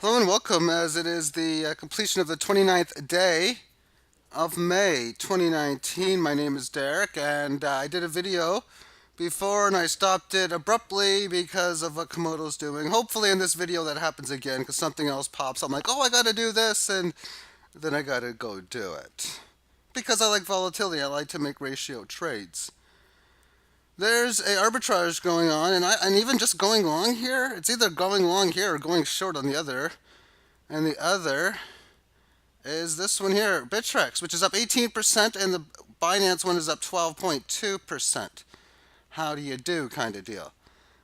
Hello and welcome, as it is the completion of the 29th day of May 2019. My name is Derek, and I did a video before and I stopped it abruptly because of what Komodo's doing. Hopefully, in this video, that happens again because something else pops. I'm like, oh, I gotta do this, and then I gotta go do it. Because I like volatility, I like to make ratio trades. There's a arbitrage going on, and even just going long here, it's either going long here or going short on the other. And the other is this one here, Bittrex, which is up 18%, and the Binance one is up 12.2%. How do you do kind of deal?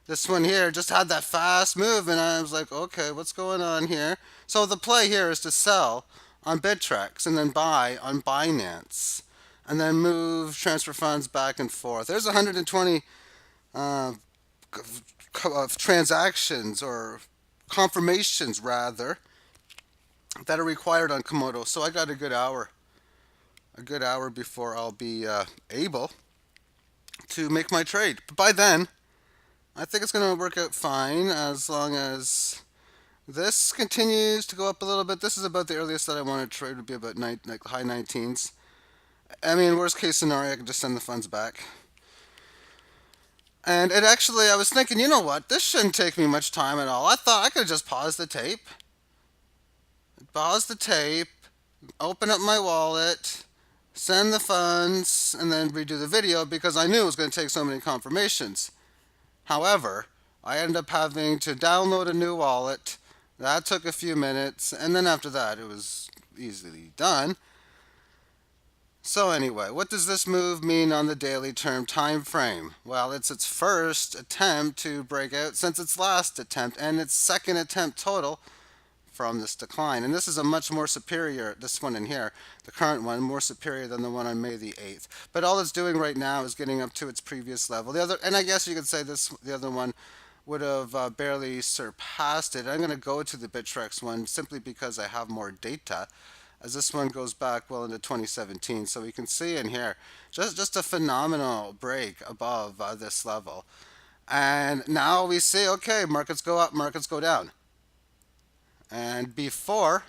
This one here just had that fast move, and I was like, okay, what's going on here? So the play here is to sell on Bittrex and then buy on Binance, and then move transfer funds back and forth. There's 120 uh, transactions or confirmations rather that are required on Komodo. So I got a good hour before I'll be able to make my trade. But by then, I think it's going to work out fine as long as this continues to go up a little bit. This is about the earliest that I want to trade would be about like high 19s. I mean, worst case scenario, I could just send the funds back. And it actually, I was thinking, you know what? This shouldn't take me much time at all. I thought I could just pause the tape, open up my wallet, send the funds, and then redo the video because I knew it was going to take so many confirmations. However, I ended up having to download a new wallet. That took a few minutes, and then after that, it was easily done. So anyway, what does this move mean on the daily term time frame? Well, it's its first attempt to break out since its last attempt, and its second attempt total from this decline. And this is a much more superior, this one in here, the current one, more superior than the one on May the 8th. But all it's doing right now is getting up to its previous level. The other, and I guess you could say the other one would have barely surpassed it. I'm going to go to the Bittrex one simply because I have more data, as this one goes back well into 2017. So we can see in here just a phenomenal break above this level. And now we see, okay, markets go up, markets go down. And before,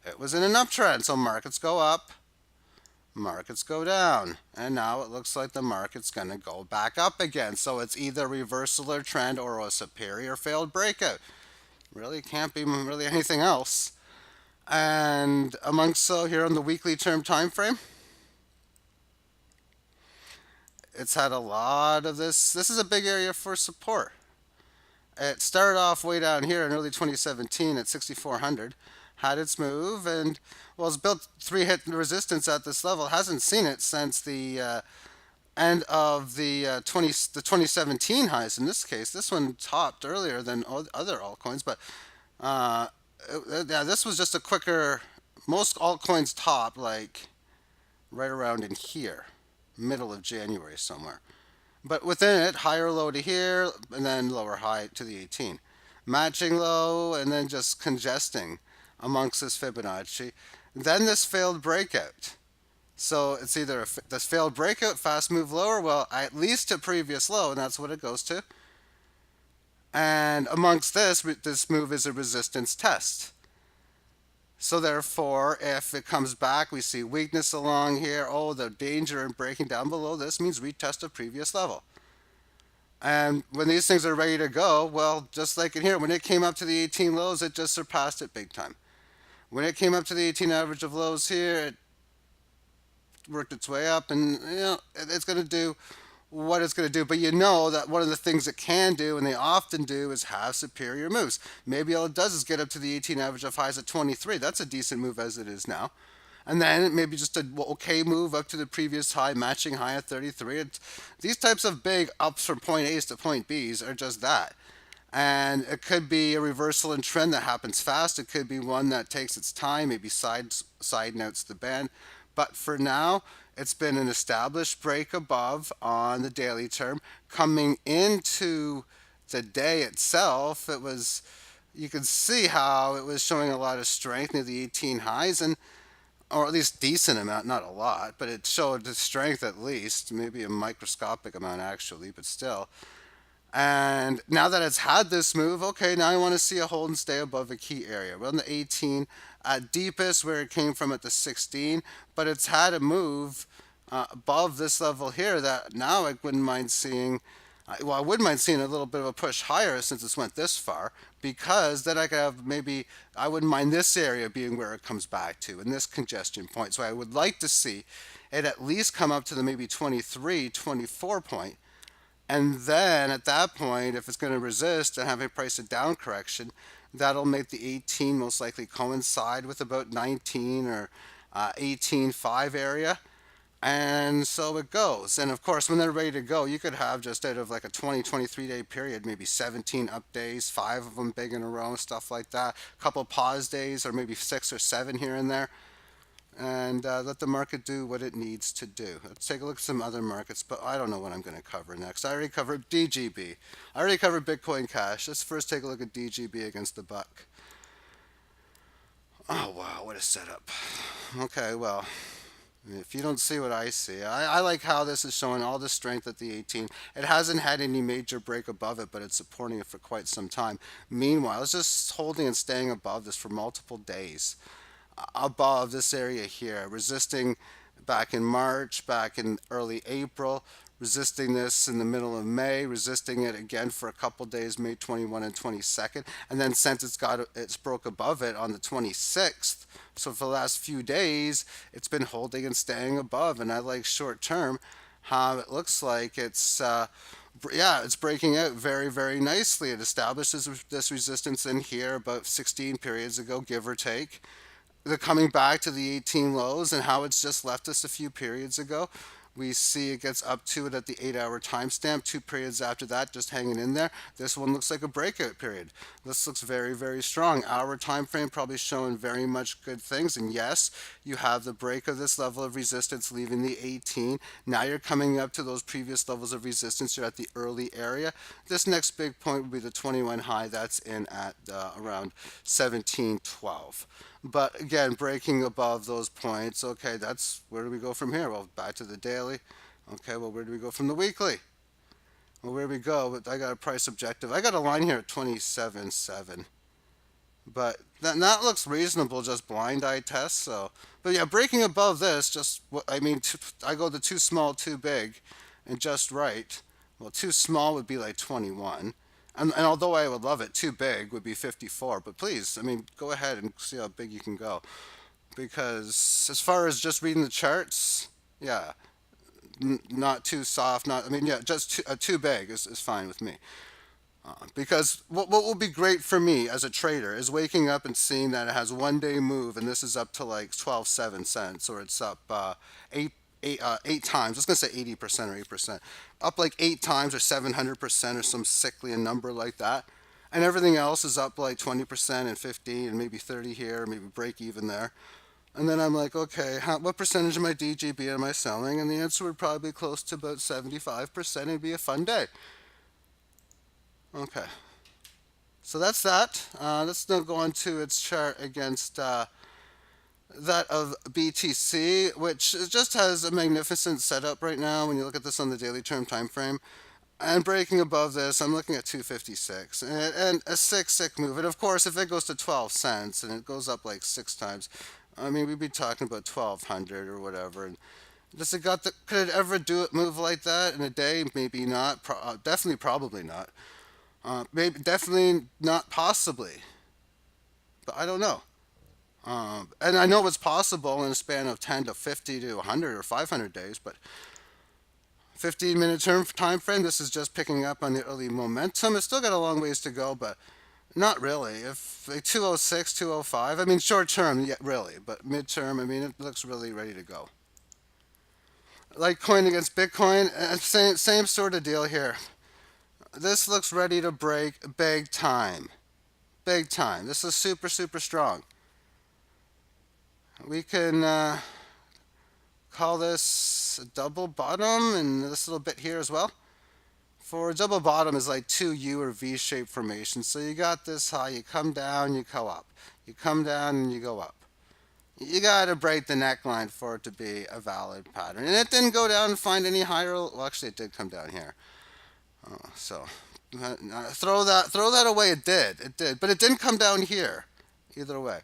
it was in an uptrend. So markets go up, markets go down. And now it looks like the market's going to go back up again. So it's either reversal or trend or a superior failed breakout. Really can't be really anything else. And amongst so here on the weekly term time frame, it's had a lot of this. This is a big area for support. It started off way down here in early 2017 at 6,400, had its move, and well, it's built three hit resistance at this level. Hasn't seen it since the end of the 2017 highs. In this case, this one topped earlier than other altcoins, but yeah, this was just a quicker. Most altcoins top like right around in here, middle of January somewhere. But within it, higher low to here, and then lower high to the 18. Matching low, and then just congesting amongst this Fibonacci. Then this failed breakout. So it's either this failed breakout, fast move lower, well, at least to previous low, and that's what it goes to. And amongst this move is a resistance test. So therefore, if it comes back, we see weakness along here. Oh, the danger in breaking down below this means retest of previous level. And when these things are ready to go, well, just like in here, when it came up to the 18 lows, it just surpassed it big time. When it came up to the 18 average of lows here, it worked its way up, and it's going to do what it's going to do. But you know that one of the things it can do, and they often do, is have superior moves. Maybe all it does is get up to the 18 average of highs at 23. That's a decent move as it is now. And then maybe just an okay move up to the previous high, matching high at 33. These types of big ups from point A's to point B's are just that. And it could be a reversal in trend that happens fast. It could be one that takes its time, maybe side notes the band. But for now, it's been an established break above on the daily term. Coming into the day itself, it was, you can see how it was showing a lot of strength near the 18 highs, and or at least decent amount, not a lot, but it showed the strength at least, maybe a microscopic amount actually, but still. And now that it's had this move, okay, now I want to see a hold and stay above a key area. We're on the 18 at deepest where it came from at the 16, but it's had a move above this level here that now I wouldn't mind seeing. Well, I wouldn't mind seeing a little bit of a push higher since it's went this far, because then I could have maybe, I wouldn't mind this area being where it comes back to and this congestion point. So I would like to see it at least come up to the maybe 23, 24 point. And then at that point, if it's going to resist and have a price of down correction, that'll make the 18 most likely coincide with about 19 or 18.5 area. And so it goes. And of course, when they're ready to go, you could have just out of like a 20, 23 day period, maybe 17 up days, 5 of them big in a row, stuff like that. A couple pause days, or maybe 6 or 7 here and there, and let the market do what it needs to do. Let's take a look at some other markets, but I don't know what I'm going to cover next. I already covered DGB. I already covered Bitcoin Cash. Let's first take a look at DGB against the buck. Oh, wow, what a setup. Okay, well, if you don't see what I see, I like how this is showing all the strength at the 18. It hasn't had any major break above it, but it's supporting it for quite some time. Meanwhile, it's just holding and staying above this for multiple days, above this area here, resisting back in March, back in early April, resisting this in the middle of May, resisting it again for a couple days, May 21 and 22nd, and then since it's broke above it on the 26th. So for the last few days, it's been holding and staying above, and I like short term how it looks like it's breaking out very, very nicely. It establishes this resistance in here about 16 periods ago, give or take. The coming back to the 18 lows and how it's just left us a few periods ago. We see it gets up to it at the 8 hour timestamp. 2 periods after that, just hanging in there. This one looks like a breakout period. This looks very, very strong. Hour time frame probably showing very much good things. And yes, you have the break of this level of resistance leaving the 18. Now you're coming up to those previous levels of resistance. You're at the early area. This next big point would be the 21 high. That's in at around 1712. But again, breaking above those points, okay, that's where do we go from here? Well, back to the daily. Okay, well, where do we go from the weekly? Well, where do we go? But I got a price objective. I got a line here at 27.7. But that looks reasonable, just blind eye test. So, but yeah, breaking above this, just I mean, I go the too small, too big, and just right. Well, too small would be like 21. And although I would love it, too big would be 54. But please, I mean, go ahead and see how big you can go. Because as far as just reading the charts, yeah, not too soft, not, I mean, yeah, just too big is fine with me. Because what will be great for me as a trader is waking up and seeing that it has 1 day move and this is up to like 12.7 cents, or it's up 8 times. I was gonna say 80% or 8%, up like 8 times or 700% or some sickly number like that, and everything else is up like 20% and 50 and maybe 30 here, maybe break even there. And then I'm like, okay, what percentage of my DGB am I selling? And the answer would probably be close to about 75%. It'd be a fun day. Okay, so that's that. Let's now go on to its chart against that of BTC, which just has a magnificent setup right now when you look at this on the daily term time frame. And breaking above this, I'm looking at 256 and a sick move. And of course, if it goes to 12 cents and it goes up like 6 times, I mean, we'd be talking about 1200 or whatever. And does it got the, could it ever do it move like that in a day? Maybe not. Definitely, probably not. Maybe, definitely not, possibly. But I don't know. And I know it's possible in a span of 10 to 50 to 100 or 500 days, but 15-minute term time frame, this is just picking up on the early momentum. It's still got a long ways to go, but not really. If like 206, 205, I mean, short term, yeah, really, but midterm, I mean, it looks really ready to go. Litecoin against Bitcoin, same sort of deal here. This looks ready to break big time. Big time. This is super strong. We can call this a double bottom and this little bit here as well. For a double bottom is like two U or V-shaped formations. So you got this high, you come down, you go up. You come down and you go up. You got to break the neckline for it to be a valid pattern. And it didn't go down and find any higher. Well, actually, it did come down here. So Throw that away. It did, but it didn't come down here. Either way.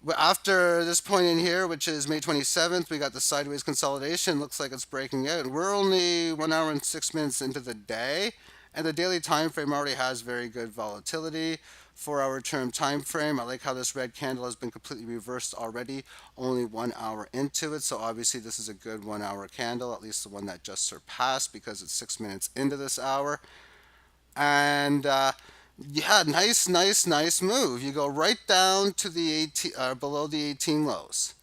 But after this point in here, which is May 27th, we got the sideways consolidation. Looks like it's breaking out. We're only 1 hour and 6 minutes into the day, and the daily time frame already has very good volatility. 4 hour term time frame. I like how this red candle has been completely reversed already, only 1 hour into it. So obviously this is a good 1 hour candle, at least the one that just surpassed because it's 6 minutes into this hour. And yeah, nice move. You go right down to the 18, below the 18 lows.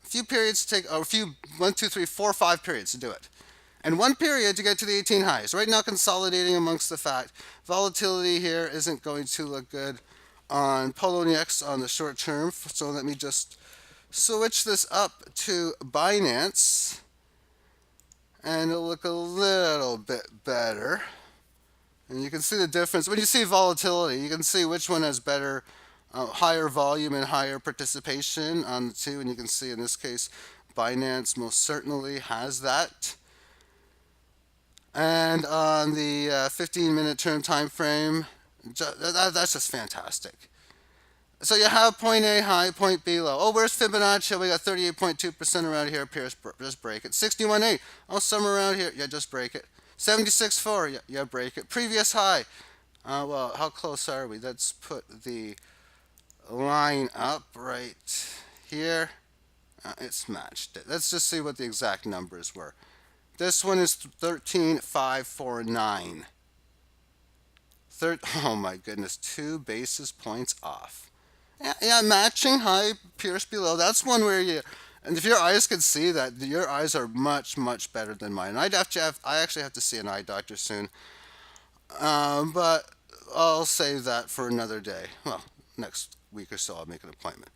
A few periods to take, or a few, 1, 2, 3, 4, 5 periods to do it. And one period to get to the 18 highs. Right now, consolidating amongst the fact volatility here isn't going to look good on Poloniex on the short term. So let me just switch this up to Binance, and it'll look a little bit better. And you can see the difference. When you see volatility, you can see which one has better, higher volume and higher participation on the two. And you can see in this case, Binance most certainly has that. And on the 15-minute term time frame, that's just fantastic. So you have point A high, point B low. Oh, where's Fibonacci? We got 38.2% around here. Pierce, just break it. 61.8. Oh, somewhere around here. Yeah, just break it. 76.4. Yeah, break it. Previous high. Well, how close are we? Let's put the line up right here. It's matched it. Let's just see what the exact numbers were. This one is 13.549. Oh my goodness, 2 basis points off. Yeah, matching high, pierce below. That's one where you, and if your eyes could see that, your eyes are much better than mine. I actually have to see an eye doctor soon. But I'll save that for another day. Well, next week or so I'll make an appointment.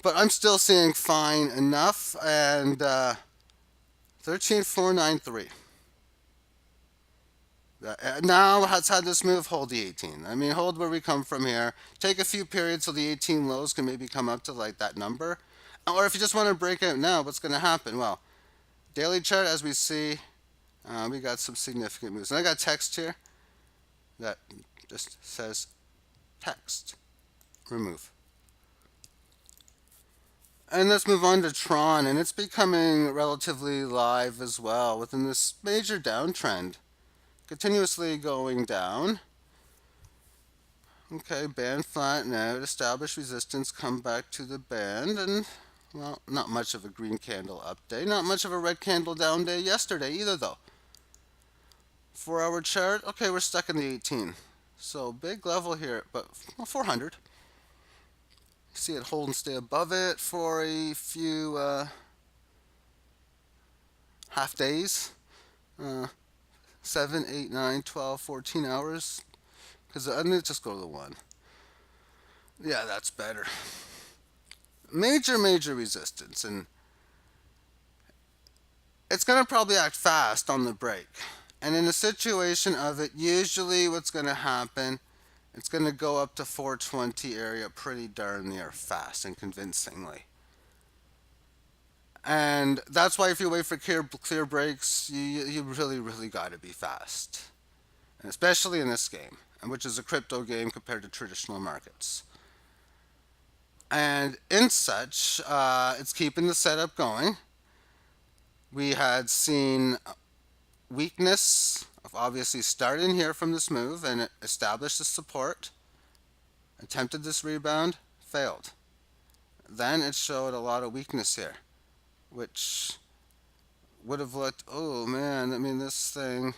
But I'm still seeing fine enough, and 13,493. Now has had this move, hold the 18. I mean, hold where we come from here. Take a few periods so the 18 lows can maybe come up to like that number. Or if you just want to break out now, what's going to happen? Well, daily chart, as we see, we got some significant moves. And I got text here that just says text. Remove. And let's move on to Tron, and it's becoming relatively live as well within this major downtrend. Continuously going down. Okay, band flatten out, establish resistance, come back to the band, and, well, not much of a green candle up day, not much of a red candle down day yesterday either, though. 4 hour chart, okay, we're stuck in the 18. So, big level here, but, well, 400. See it hold and stay above it for a few half days. 7, 8, 9, 12, 14 hours. Because I'm going to just go to the 1. Yeah, that's better. Major resistance. And it's going to probably act fast on the break. And in a situation of it, usually what's going to happen, it's going to go up to 420 area pretty darn near fast and convincingly. And that's why if you wait for clear breaks, you really got to be fast. And especially in this game, which is a crypto game compared to traditional markets. And in such, it's keeping the setup going. We had seen weakness, obviously starting here from this move, and it established the support, attempted this rebound, failed. Then it showed a lot of weakness here, which would have looked, oh man, I mean, this thing,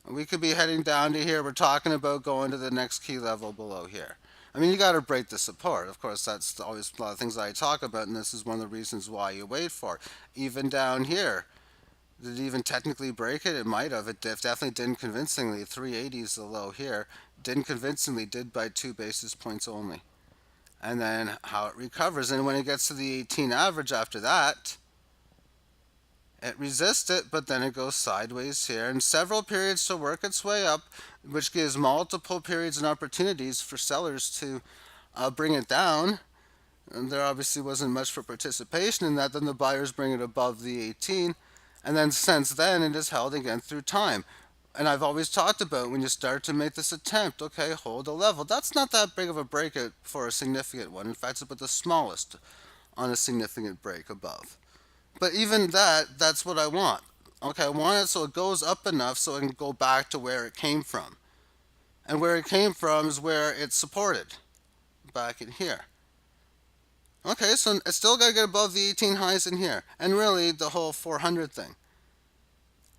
we could be heading down to here. We're talking about going to the next key level below here. I mean, you got to break the support. Of course, that's always a lot of things I talk about, and this is one of the reasons why you wait for it. Even down here, did it even technically break it? It might have. It definitely didn't convincingly. 380 is the low here. Didn't convincingly, did by 2 basis points only. And then how it recovers. And when it gets to the 18 average after that, it resists it, but then it goes sideways here. And several periods to work its way up, which gives multiple periods and opportunities for sellers to bring it down. And there obviously wasn't much for participation in that. Then the buyers bring it above the 18. And then since then, it is held again through time. And I've always talked about when you start to make this attempt, okay, hold a level. That's not that big of a breakout for a significant one. In fact, it's about the smallest on a significant break above. But even that, that's what I want. Okay, I want it so it goes up enough so it can go back to where it came from. And where it came from is where it's supported, back in here. Okay, so it's still got to get above the 18 highs in here. And really, the whole 400 thing.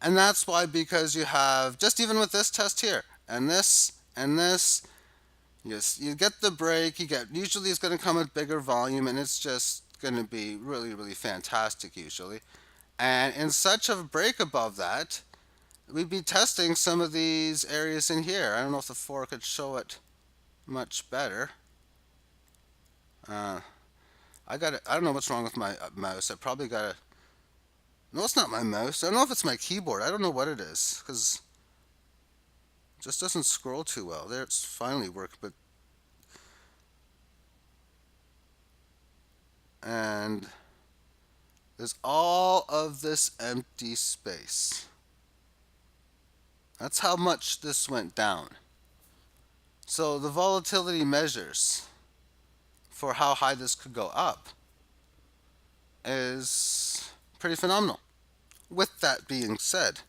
And that's why, because you have, just even with this test here, and this, you get the break, usually it's going to come with bigger volume, and it's just going to be really, really fantastic usually. And in such a break above that, we'd be testing some of these areas in here. I don't know if the 4 could show it much better. I got it. I don't know what's wrong with my mouse. I probably got to. No, it's not my mouse. I don't know if it's my keyboard. I don't know what it is because it just doesn't scroll too well. There, it's finally worked, but and there's all of this empty space. That's how much this went down. So the volatility measures for how high this could go up is pretty phenomenal. With that being said,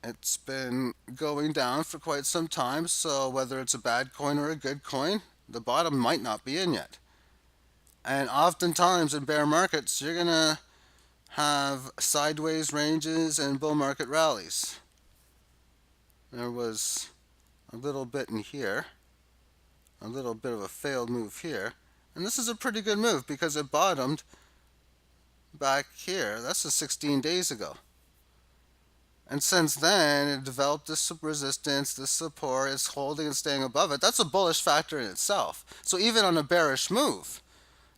it's been going down for quite some time, so whether it's a bad coin or a good coin, the bottom might not be in yet. And oftentimes in bear markets, you're going to have sideways ranges and bull market rallies. There was a little bit in here, a little bit of a failed move here, and this is a pretty good move because it bottomed back here. That's just 16 days ago. And since then, it developed this resistance, this support, it's holding and staying above it. That's a bullish factor in itself. So even on a bearish move,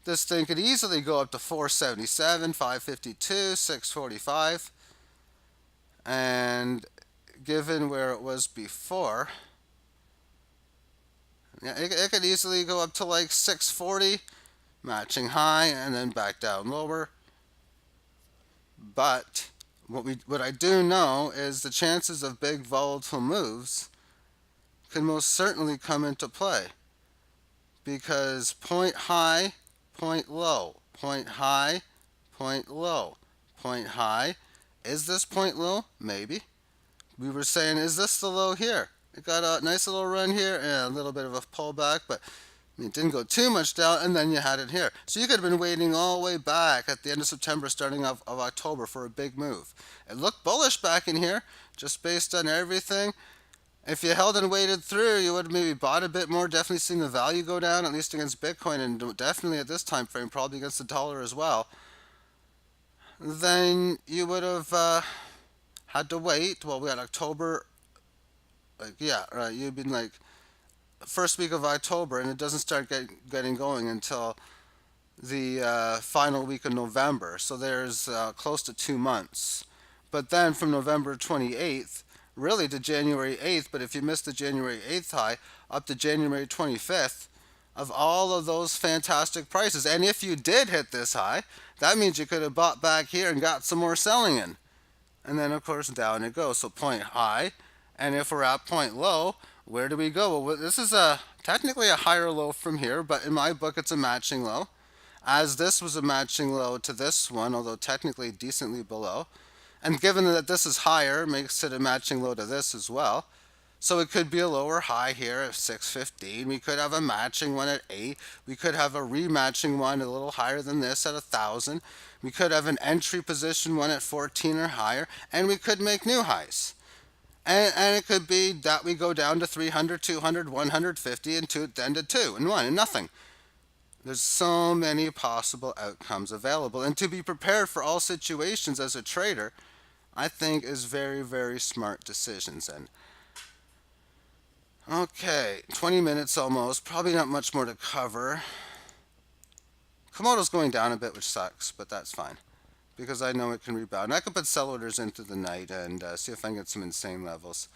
this thing could easily go up to 477, 552, 645. And given where it was before, yeah, it could easily go up to like 640, matching high, and then back down lower. But what I do know is the chances of big volatile moves can most certainly come into play because point high, point low, point high, point low, point high. Is this point low? Maybe. We were saying, is this the low here? It got a nice little run here and a little bit of a pullback, but it didn't go too much down, and then you had it here. So you could have been waiting all the way back at the end of September, starting of October for a big move. It looked bullish back in here, just based on everything. If you held and waited through, you would have maybe bought a bit more, definitely seen the value go down, at least against Bitcoin, and definitely at this time frame, probably against the dollar as well. Then you would have had to wait. Well, we had October. Like, yeah, right. You've been like first week of October, and it doesn't start getting going until the final week of November. So there's close to 2 months. But then from November 28th, really to January 8th, but if you missed the January 8th high, up to January 25th, of all of those fantastic prices. And if you did hit this high, that means you could have bought back here and got some more selling in. And then, of course, down it goes. So point high. And if we're at point low, where do we go? Well, this is technically a higher low from here, but in my book, it's a matching low. As this was a matching low to this one, although technically decently below. And given that this is higher, makes it a matching low to this as well. So it could be a lower high here at 615. We could have a matching one at 8. We could have a rematching one a little higher than this at 1,000. We could have an entry position one at 14 or higher. And we could make new highs. And it could be that we go down to 300, 200, 150, and then to 2 and 1 and nothing. There's so many possible outcomes available. And to be prepared for all situations as a trader, I think is very, very smart decisions. And okay, 20 minutes almost. Probably not much more to cover. Komodo's going down a bit, which sucks, but that's fine. Because I know it can rebound. I could put sell orders into the night and see if I can get some insane levels.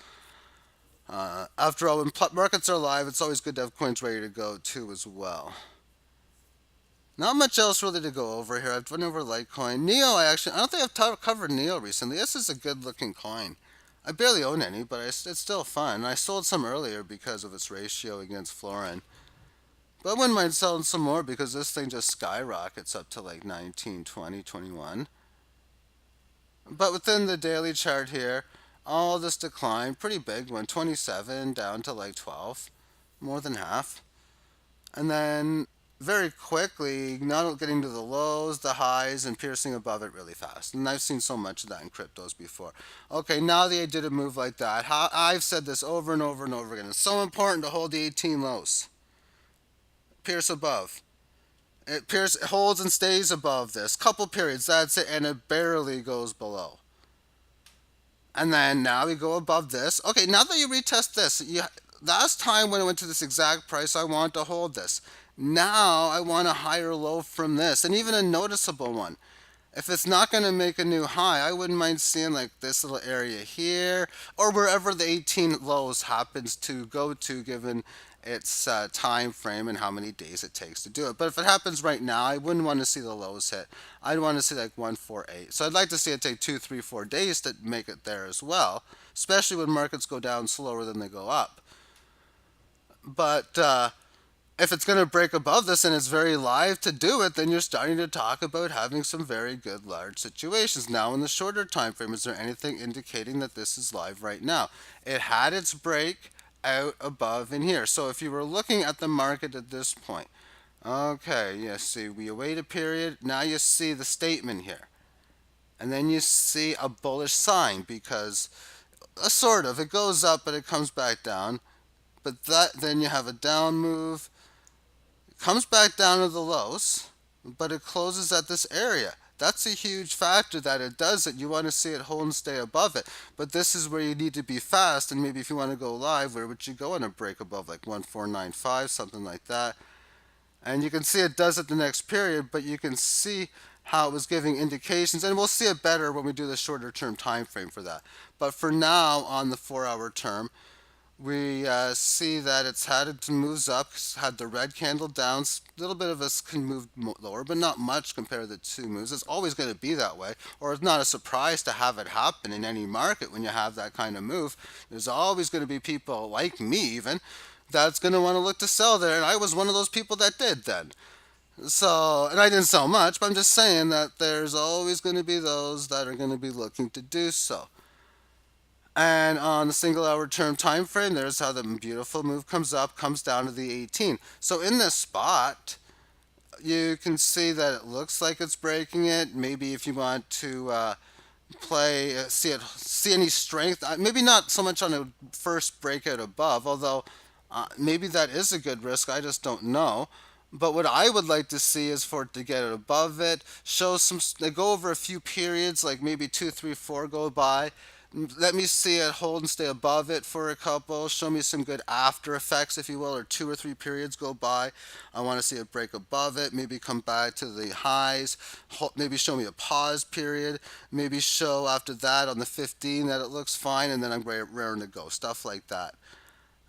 After all, when markets are live, it's always good to have coins ready to go too as well. Not much else really to go over here. I've went over Litecoin. Neo, I don't think I've covered Neo recently. This is a good looking coin. I barely own any, but it's still fun. I sold some earlier because of its ratio against Florin. But I wouldn't mind selling some more because this thing just skyrockets up to like 19, 20, 21. But within the daily chart here, all this decline, pretty big, went 27 down to like 12, more than half. And then very quickly, not getting to the lows, the highs, and piercing above it really fast. And I've seen so much of that in cryptos before. Okay, now that I did a move like that, I've said this over and over and over again. It's so important to hold the 18 lows. Pierce above. It holds and stays above this. Couple periods, that's it, and it barely goes below. And then now we go above this. Okay, now that you retest this, last time when it went to this exact price, I want to hold this. Now I want a higher low from this, and even a noticeable one. If it's not going to make a new high, I wouldn't mind seeing like this little area here or wherever the 18 lows happens to go to given its time frame and how many days it takes to do it. But if it happens right now, I wouldn't want to see the lows hit. I'd want to see like 148. So I'd like to see it take 2, 3, 4 days to make it there as well, especially when markets go down slower than they go up. But if it's going to break above this and it's very live to do it, then you're starting to talk about having some very good large situations. Now, in the shorter time frame, is there anything indicating that this is live right now? It had its break out above in here. So if you were looking at the market at this point, okay, you see, we await a period. Now you see the statement here. And then you see a bullish sign because sort of, it goes up but it comes back down. But then you have a down move, comes back down to the lows, but it closes at this area. That's a huge factor that it does it. You want to see it hold and stay above it. But this is where you need to be fast, and maybe if you want to go live, where would you go on a break above like 1495, something like that? And you can see it does it the next period, but you can see how it was giving indications, and we'll see it better when we do the shorter term time frame for that. But for now, on the 4 hour term, we see that it's had its moves up, had the red candle down, a little bit of us can move lower, but not much compared to the two moves. It's always going to be that way, or it's not a surprise to have it happen in any market when you have that kind of move. There's always going to be people like me, even, that's going to want to look to sell there, and I was one of those people that did then. So, and I didn't sell much, but I'm just saying that there's always going to be those that are going to be looking to do so. And on the single hour term time frame, there's how the beautiful move comes up, comes down to the 18. So in this spot, you can see that it looks like it's breaking it. Maybe if you want to see any strength, maybe not so much on a first breakout above, although maybe that is a good risk. I just don't know. But what I would like to see is for it to get it above it, show some, they go over a few periods, like maybe 2, 3, 4 go by. Let me see it hold and stay above it for a couple. Show me some good after effects, if you will, or 2 or 3 periods go by. I want to see it break above it, maybe come back to the highs, maybe show me a pause period, maybe show after that on the 15 that it looks fine, and then I'm raring to go, stuff like that.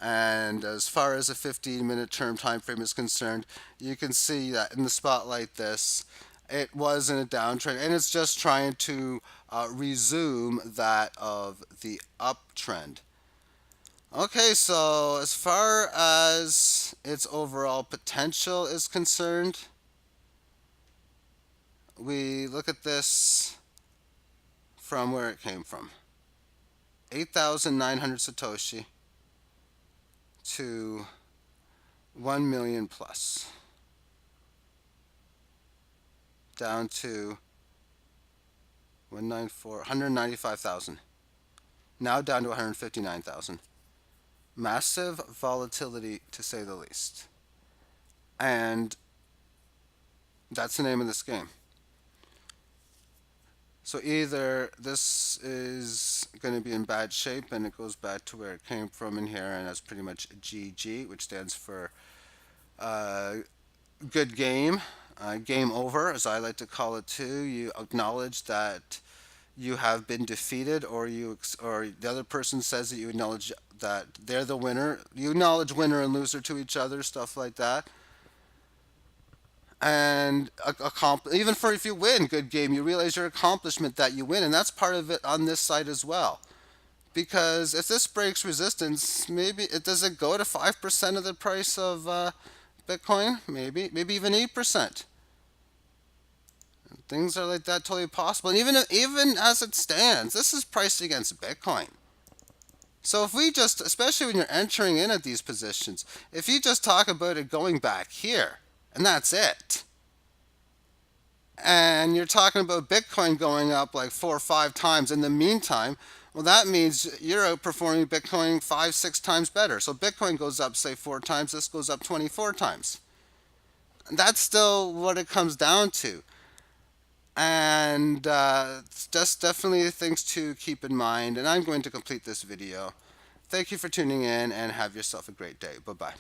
And as far as a 15-minute term time frame is concerned, you can see that in the spot like this, it was in a downtrend, and it's just trying to resume that of the uptrend. Okay, so as far as its overall potential is concerned, we look at this from where it came from. 8,900 Satoshi to 1 million plus. Down to 195,000. Now down to 159,000. Massive volatility, to say the least. And that's the name of this game. So either this is going to be in bad shape and it goes back to where it came from in here, and that's pretty much GG, which stands for good game. Game over, as I like to call it too. You acknowledge that you have been defeated, or the other person says that you acknowledge that they're the winner. You acknowledge winner and loser to each other, stuff like that. And even for if you win, good game, you realize your accomplishment that you win, and that's part of it on this side as well. Because if this breaks resistance, maybe it does it go to 5% of the price of Bitcoin? Maybe even 8%. Things are like that totally possible. And even as it stands, this is priced against Bitcoin. So if we just, especially when you're entering in at these positions, if you just talk about it going back here, and that's it, and you're talking about Bitcoin going up like 4 or 5 times in the meantime, well, that means you're outperforming Bitcoin 5, 6 times better. So Bitcoin goes up, say, 4 times, this goes up 24 times. That's still what it comes down to. And it's just definitely things to keep in mind. And I'm going to complete this video. Thank you for tuning in and have yourself a great day. Bye bye.